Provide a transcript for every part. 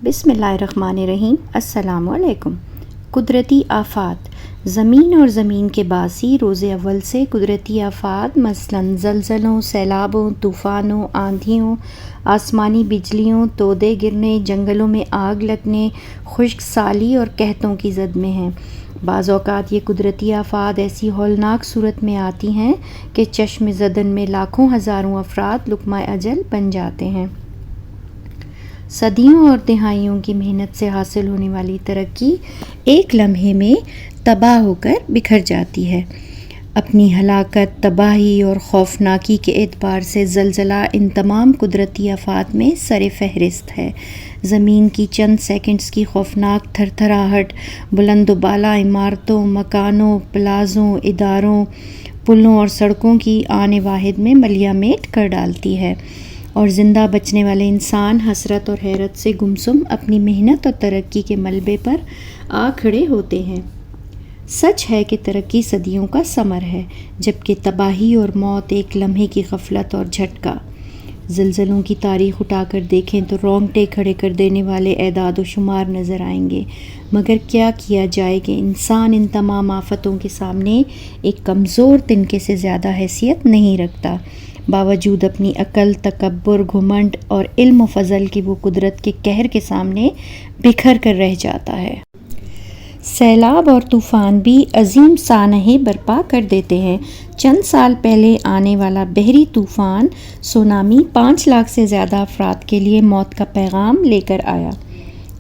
بسم اللہ الرحمن الرحیم۔ السلام علیکم۔ قدرتی آفات۔ زمین اور زمین کے باسی روز اول سے قدرتی آفات مثلاً زلزلوں، سیلابوں، طوفانوں، آندھیوں، آسمانی بجلیوں، تودے گرنے، جنگلوں میں آگ لگنے، خشک سالی اور قحطوں کی زد میں ہیں۔ بعض اوقات یہ قدرتی آفات ایسی ہولناک صورت میں آتی ہیں کہ چشم زدن میں لاکھوں ہزاروں افراد لقمہ اجل بن جاتے ہیں۔ صدیوں اور دہائیوں کی محنت سے حاصل ہونے والی ترقی ایک لمحے میں تباہ ہو کر بکھر جاتی ہے۔ اپنی ہلاکت، تباہی اور خوفناکی کے اعتبار سے زلزلہ ان تمام قدرتی آفات میں سر فہرست ہے۔ زمین کی چند سیکنڈز کی خوفناک تھر تھراہٹ بلند و بالا عمارتوں، مکانوں، پلازوں، اداروں، پلوں اور سڑکوں کی آن واحد میں ملیہ میٹ کر ڈالتی ہے، اور زندہ بچنے والے انسان حسرت اور حیرت سے گمسم اپنی محنت اور ترقی کے ملبے پر آ کھڑے ہوتے ہیں۔ سچ ہے کہ ترقی صدیوں کا ثمر ہے، جبکہ تباہی اور موت ایک لمحے کی غفلت اور جھٹکا۔ زلزلوں کی تاریخ اٹھا کر دیکھیں تو رونگٹے کھڑے کر دینے والے اعداد و شمار نظر آئیں گے، مگر کیا کیا جائے کہ انسان ان تمام آفتوں کے سامنے ایک کمزور تنکے سے زیادہ حیثیت نہیں رکھتا، باوجود اپنی عقل، تکبر، گھمنڈ اور علم و فضل کی وہ قدرت کے قہر کے سامنے بکھر کر رہ جاتا ہے۔ سیلاب اور طوفان بھی عظیم سانحے برپا کر دیتے ہیں۔ چند سال پہلے آنے والا بحری طوفان سونامی 5 لاکھ سے زیادہ افراد کے لیے موت کا پیغام لے کر آیا۔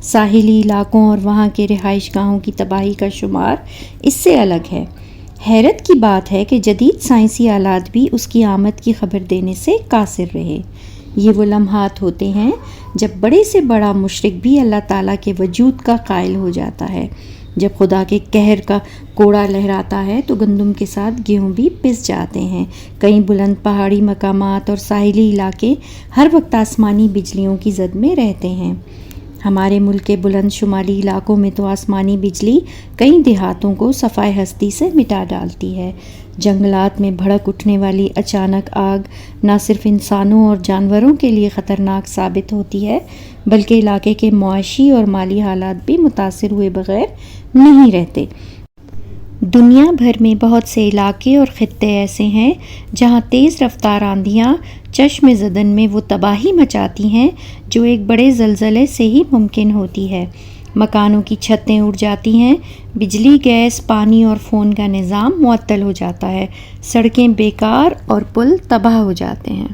ساحلی علاقوں اور وہاں کے رہائش گاہوں کی تباہی کا شمار اس سے الگ ہے۔ حیرت کی بات ہے کہ جدید سائنسی آلات بھی اس کی آمد کی خبر دینے سے قاصر رہے۔ یہ وہ لمحات ہوتے ہیں جب بڑے سے بڑا مشرک بھی اللہ تعالیٰ کے وجود کا قائل ہو جاتا ہے۔ جب خدا کے قہر کا کوڑا لہراتا ہے تو گندم کے ساتھ گیہوں بھی پس جاتے ہیں۔ کئی بلند پہاڑی مقامات اور ساحلی علاقے ہر وقت آسمانی بجلیوں کی زد میں رہتے ہیں۔ ہمارے ملک کے بلند شمالی علاقوں میں تو آسمانی بجلی کئی دیہاتوں کو صفائے ہستی سے مٹا ڈالتی ہے۔ جنگلات میں بھڑک اٹھنے والی اچانک آگ نہ صرف انسانوں اور جانوروں کے لیے خطرناک ثابت ہوتی ہے، بلکہ علاقے کے معاشی اور مالی حالات بھی متاثر ہوئے بغیر نہیں رہتے۔ دنیا بھر میں بہت سے علاقے اور خطے ایسے ہیں جہاں تیز رفتار آندھیاں چشم زدن میں وہ تباہی مچاتی ہیں جو ایک بڑے زلزلے سے ہی ممکن ہوتی ہے۔ مکانوں کی چھتیں اڑ جاتی ہیں، بجلی، گیس، پانی اور فون کا نظام معطل ہو جاتا ہے، سڑکیں بیکار اور پل تباہ ہو جاتے ہیں۔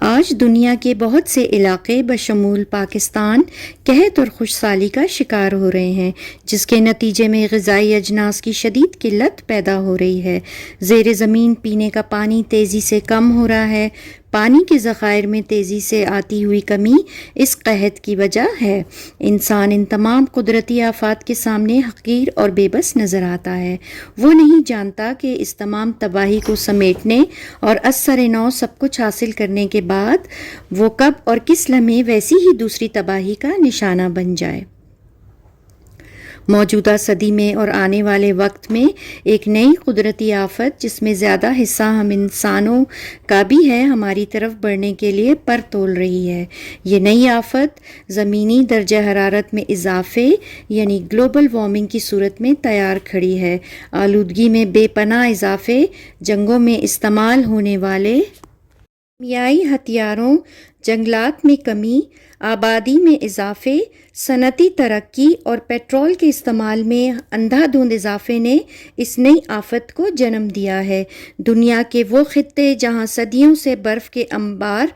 آج دنیا کے بہت سے علاقے بشمول پاکستان قحط اور خشکسالی کا شکار ہو رہے ہیں، جس کے نتیجے میں غذائی اجناس کی شدید قلت پیدا ہو رہی ہے۔ زیر زمین پینے کا پانی تیزی سے کم ہو رہا ہے۔ پانی کے ذخائر میں تیزی سے آتی ہوئی کمی اس قحط کی وجہ ہے۔ انسان ان تمام قدرتی آفات کے سامنے حقیر اور بے بس نظر آتا ہے۔ وہ نہیں جانتا کہ اس تمام تباہی کو سمیٹنے اور از سر نو سب کچھ حاصل کرنے کے بعد وہ کب اور کس لمحے ویسی ہی دوسری تباہی کا نشانہ بن جائے۔ موجودہ صدی میں اور آنے والے وقت میں ایک نئی قدرتی آفت، جس میں زیادہ حصہ ہم انسانوں کا بھی ہے، ہماری طرف بڑھنے کے لیے پر تول رہی ہے۔ یہ نئی آفت زمینی درجہ حرارت میں اضافے یعنی گلوبل وارمنگ کی صورت میں تیار کھڑی ہے۔ آلودگی میں بے پناہ اضافے، جنگوں میں استعمال ہونے والے کیمیائی ہتھیاروں، جنگلات میں کمی، آبادی میں اضافے، صنعتی ترقی اور پیٹرول کے استعمال میں اندھا دھند اضافے نے اس نئی آفت کو جنم دیا ہے۔ دنیا کے وہ خطے جہاں صدیوں سے برف کے انبار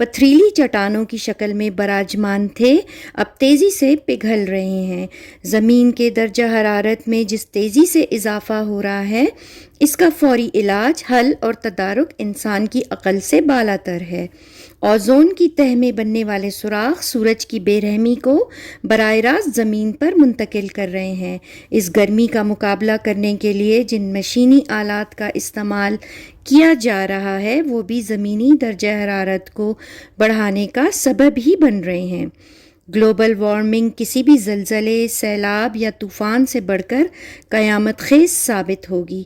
پتھریلی چٹانوں کی شکل میں براجمان تھے، اب تیزی سے پگھل رہے ہیں۔ زمین کے درجہ حرارت میں جس تیزی سے اضافہ ہو رہا ہے، اس کا فوری علاج، حل اور تدارک انسان کی عقل سے بالاتر ہے۔ اوزون کی تہہ میں بننے والے سوراخ سورج کی بے رحمی کو براہ راست زمین پر منتقل کر رہے ہیں۔ اس گرمی کا مقابلہ کرنے کے لیے جن مشینی آلات کا استعمال کیا جا رہا ہے، وہ بھی زمینی درجہ حرارت کو بڑھانے کا سبب ہی بن رہے ہیں۔ گلوبل وارمنگ کسی بھی زلزلے، سیلاب یا طوفان سے بڑھ کر قیامت خیز ثابت ہوگی۔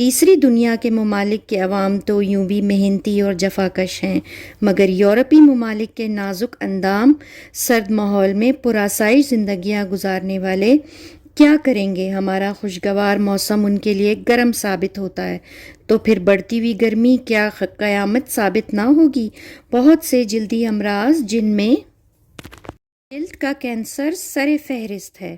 تیسری دنیا کے ممالک کے عوام تو یوں بھی محنتی اور جفاکش ہیں، مگر یورپی ممالک کے نازک اندام سرد ماحول میں پرآسائش زندگیاں گزارنے والے کیا کریں گے؟ ہمارا خوشگوار موسم ان کے لیے گرم ثابت ہوتا ہے، تو پھر بڑھتی ہوئی گرمی کیا قیامت ثابت نہ ہوگی؟ بہت سے جلدی امراض جن میں جلد کا کینسر سر فہرست ہے،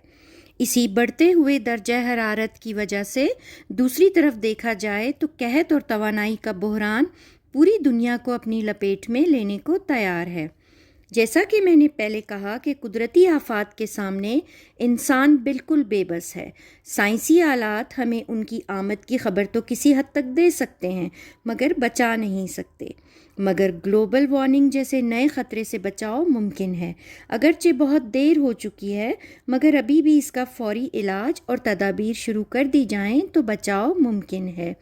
اسی بڑھتے ہوئے درجہ حرارت کی وجہ سے دوسری طرف دیکھا جائے تو قحط اور توانائی کا بحران پوری دنیا کو اپنی لپیٹ میں لینے کو تیار ہے۔ جیسا کہ میں نے پہلے کہا کہ قدرتی آفات کے سامنے انسان بالکل بے بس ہے۔ سائنسی آلات ہمیں ان کی آمد کی خبر تو کسی حد تک دے سکتے ہیں، مگر بچا نہیں سکتے۔ مگر گلوبل وارمنگ جیسے نئے خطرے سے بچاؤ ممکن ہے، اگرچہ بہت دیر ہو چکی ہے، مگر ابھی بھی اس کا فوری علاج اور تدابیر شروع کر دی جائیں تو بچاؤ ممکن ہے۔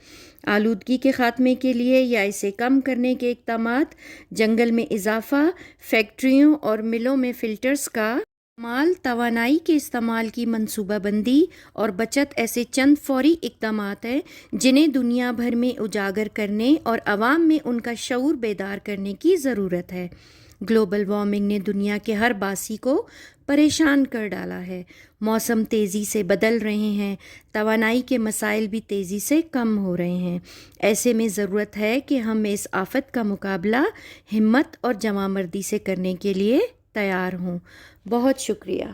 آلودگی کے خاتمے کے لیے یا اسے کم کرنے کے اقدامات، جنگل میں اضافہ، فیکٹریوں اور ملوں میں فلٹرز کا استعمال، توانائی کے استعمال کی منصوبہ بندی اور بچت ایسے چند فوری اقدامات ہیں جنہیں دنیا بھر میں اجاگر کرنے اور عوام میں ان کا شعور بیدار کرنے کی ضرورت ہے۔ گلوبل وارمنگ نے دنیا کے ہر باسی کو پریشان کر ڈالا ہے۔ موسم تیزی سے بدل رہے ہیں، توانائی کے مسائل بھی تیزی سے کم ہو رہے ہیں۔ ایسے میں ضرورت ہے کہ ہم اس آفت کا مقابلہ ہمت اور جوانمردی سے کرنے کے لیے تیار ہوں۔ بہت شکریہ۔